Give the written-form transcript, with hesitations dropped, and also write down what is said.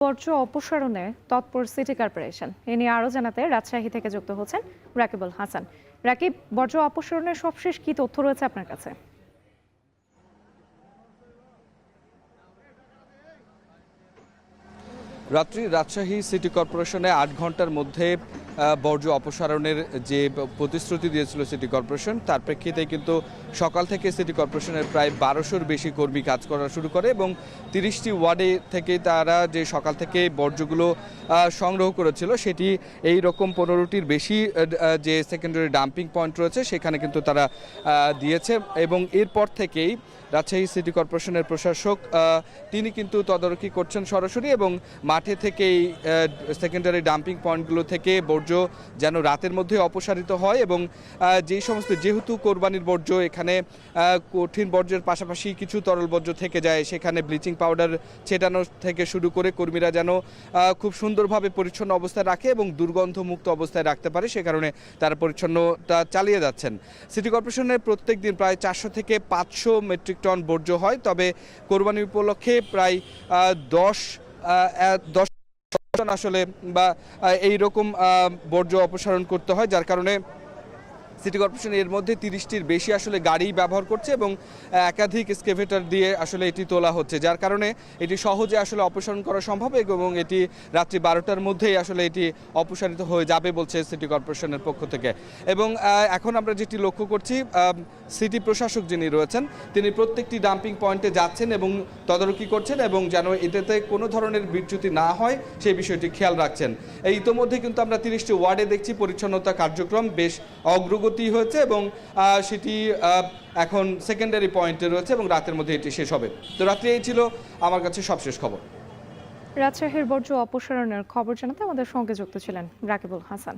বর্জ্য অপসারণে তৎপর সিটি কর্পোরেশন। এ নিয়ে আরও জানাতে রাজশাহী থেকে যুক্ত হচ্ছেন রাকিবুল হাসান। রাকিব, বর্জ্য অপসারণের সবশেষ কি তথ্য রয়েছে আপনার কাছে? রাজশাহী সিটি কর্পোরেশনে ৮ ঘন্টার মধ্যে বর্জ্য অপসারণের যে প্রতিশ্রুতি দিয়েছিল সিটি কর্পোরেশন, তার প্রেক্ষিতে কিন্তু সকাল থেকে সিটি কর্পোরেশনের প্রায় ১২০০-র বেশি কর্মী কাজ করা শুরু করে এবং ৩০টি ওয়ার্ডে থেকে তারা যে সকাল থেকে বর্জ্যগুলো সংগ্রহ করেছিল, সেটি এই রকম ১৫টির বেশি যে সেকেন্ডারি ডাম্পিং পয়েন্ট রয়েছে সেখানে কিন্তু তারা দিয়েছে। এবং এরপর থেকেই রাজশাহী সিটি কর্পোরেশনের প্রশাসক তিনি কিন্তু তদারকি করছেন সরাসরি এবং মাঠে থেকেই সেকেন্ডারি ডাম্পিং পয়েন্টগুলো থেকে বর্জ্য যেন রাতের মধ্যে অপসারিত হয় এবং যেই সমস্ত যেহেতু কোরবানির বর্জ্য এখানে কঠিন বর্জ্যের পাশাপাশি কিছু তরল বর্জ্য থেকে যায়, সেখানে ব্লিচিং পাউডার ছেটানো থেকে শুরু করে কর্মীরা যেন খুব সুন্দরভাবে পরিচ্ছন্ন অবস্থায় রাখে এবং দুর্গন্ধমুক্ত অবস্থায় রাখতে পারে, সে কারণে তারা পরিচ্ছন্নতা চালিয়ে যাচ্ছেন। সিটি কর্পোরেশনের প্রত্যেক দিন প্রায় ৪০০ থেকে ৫০০ মেট্রিক টন বর্জ্য হয়, তবে কোরবানি উপলক্ষে প্রায় ১০ টন আসলে বা এইরকম বর্জ্য অপসারণ করতে হয়, যার কারণে সিটি কর্পোরেশন এর মধ্যে ৩০টির বেশি আসলে গাড়ি ব্যবহার করছে এবং একাধিক এক্সকেভেটর দিয়ে আসলে এটি তোলা হচ্ছে, যার কারণে এটি সহজে আসলে অপসারণ করা সম্ভব এবং এটি রাত্রি ১২টার মধ্যেই আসলে এটি অপসারিত হয়ে যাবে বলছে সিটি কর্পোরেশনের পক্ষ থেকে। এবং এখন আমরা যেটি লক্ষ্য করছি, সিটি প্রশাসক যিনি রয়েছেন তিনি প্রত্যেকটি ডাম্পিং পয়েন্টে যাচ্ছেন এবং তদারকি করছেন এবং যেন এটাতে কোনো ধরনের বিচ্যুতি না হয় সেই বিষয়টি খেয়াল রাখছেন। ইতোমধ্যে কিন্তু আমরা ৩০টি ওয়ার্ডে দেখছি পরিচ্ছন্নতা কার্যক্রম বেশ অগ্রগতি হয়েছে এবং সেটি এখন সেকেন্ডারি পয়েন্টে রয়েছে এবং রাতের মধ্যে এটি শেষ হবে। তো রাত্রে এই ছিল আমার কাছে সবশেষ খবর। রাজশাহীর বর্জ্য অপসারণের খবর জানাতে আমাদের সঙ্গে যুক্ত ছিলেন রাকিবুল হাসান।